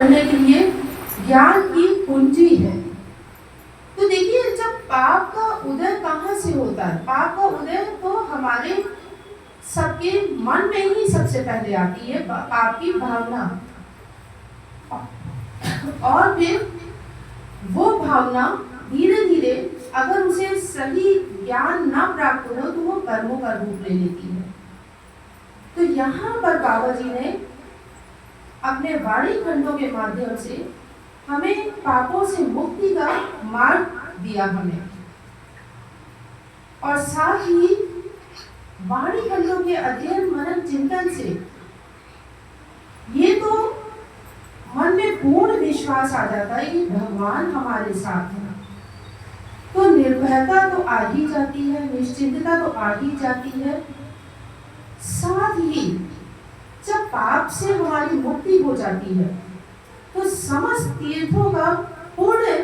करने के लिए ज्ञान की कुंजी है। तो देखिए, जब पाप का उदय कहाँ से होता है? पाप का उदय तो हमारे सबके मन में ही सबसे पहले आती है, पाप की भावना। और फिर वो भावना धीरे धीरे अगर उसे सही ज्ञान ना प्राप्त हो तो वो कर्मों का रूप ले लेती है। तो यहाँ पर बाबा जी ने अपने वाणी खंडों के माध्यम से हमें पापों से मुक्ति का मार्ग दिया हमें, और साथ ही वाणी खंडों के अध्ययन मनन चिंतन से ये तो मन में पूर्ण विश्वास आ जाता है कि भगवान हमारे साथ है, तो निर्भयता तो आ ही जाती है, निश्चिंतता तो आ ही जाती है। साथ ही जब पाप से हमारी मुक्ति हो जाती है तो समस्त तीर्थों का पुण्य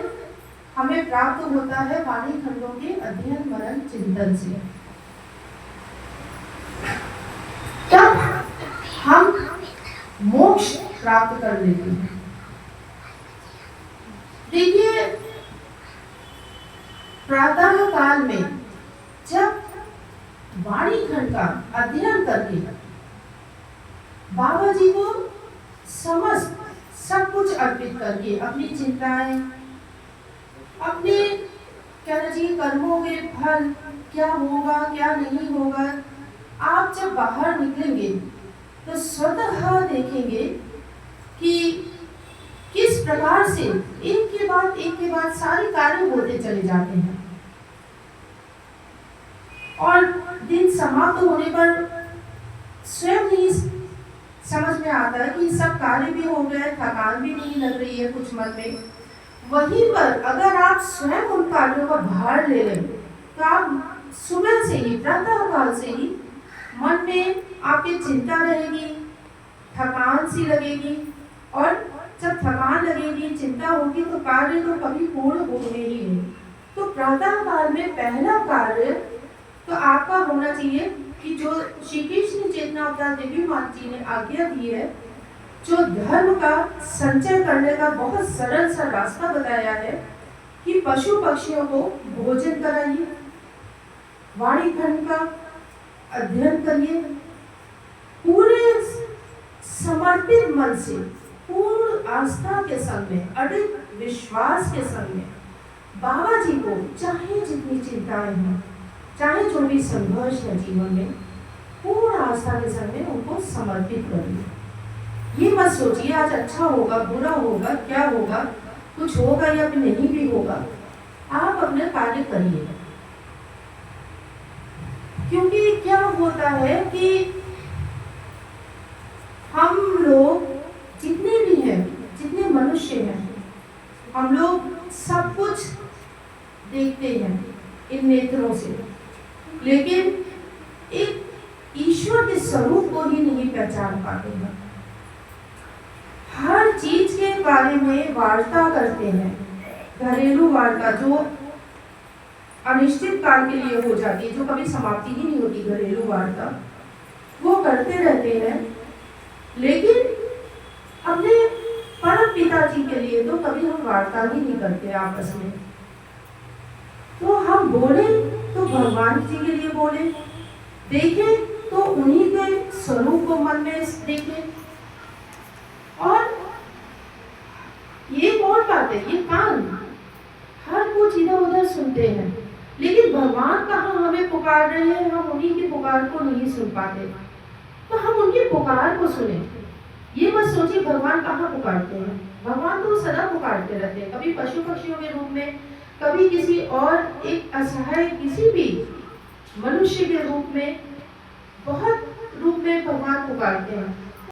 हमें प्राप्त होता है वाणी खंडों के अध्ययन मनन चिंतन से। तब हम मोक्ष प्राप्त कर लेते हैं। देखिए, प्रातः काल में जब वाणी खंड का अध्ययन करके बाबा जी को समस्त सब कुछ अर्पित करके अपनी चिंताएं, अपने कहना चाहिए कर्मों के फल क्या होगा क्या नहीं होगा, आप जब बाहर निकलेंगे तो स्वतः देखेंगे कि किस प्रकार से एक के बाद सारे कार्य होते चले जाते हैं, और दिन समाप्त होने पर स्वयं ही समझ में आता है कि सब कार्य भी हो गए, थकान भी नहीं लग रही है कुछ मन में। वहीं पर अगर आप स्वयं उन कार्यों का भार ले लें तो आप सुबह से ही, प्रातः काल से ही मन में आपकी चिंता रहेगी, थकान सी लगेगी, और जब थकान लगेगी, चिंता होगी तो कार्य तो कभी पूर्ण होंगे ही नहीं। तो प्रातः काल में पहला कार्य तो आपका होना चाहिए कि जो श्री कृष्ण चेतना अवतार देवी माता जी ने आज्ञा दी है, जो धर्म का संचय करने का बहुत सरल सा रास्ता बताया है कि पशु पक्षियों को भोजन कराइए, वाणी खंड का अध्ययन करिए, पूरे समर्पित मन से, पूर्ण आस्था के संग में, अडिग विश्वास के संग में बाबा जी को चाहे जितनी चिंताएं हों, चाहे जो भी संघर्ष है जीवन में, पूर्ण आस्था के संग में उनको समर्पित करिए। ये मत सोचिए आज अच्छा होगा, बुरा होगा, क्या होगा, कुछ होगा या फिर नहीं भी होगा, आप अपने कार्य करिए। क्योंकि क्या होता है कि हम लोग जितने भी हैं, जितने मनुष्य हैं, हम लोग सब कुछ देखते हैं इन नेत्रों से, लेकिन एक ईश्वर के स्वरूप को ही नहीं पहचान पाते हैं। हर चीज के बारे में वार्ता करते हैं, घरेलू वार्ता जो अनिश्चित काल के लिए हो जाती है, जो कभी समाप्ति ही नहीं होती, घरेलू वार्ता वो करते रहते हैं, लेकिन अपने परम पिताजी के लिए तो कभी हम वार्ता ही नहीं करते आपस में। तो हम बोले तो भगवान जी के लिए बोले, देखें तो उन्हीं के स्वरूप को मन में देखें। और ये कौन बात है, ये कान हर कुछ इधर उधर सुनते हैं, लेकिन भगवान कहाँ हमें पुकार रहे हैं, हम उन्हीं की पुकार को नहीं सुन पाते। तो हम उनकी पुकार को सुने। ये मत सोचिए भगवान कहाँ पुकारते हैं, भगवान तो सदा पुकारते रहते हैं, कभी पशु पक्षियों के रूप में, कभी किसी और एक असहाय किसी भी मनुष्य के रूप में, बहुत रूप में भगवान पुकारते हैं।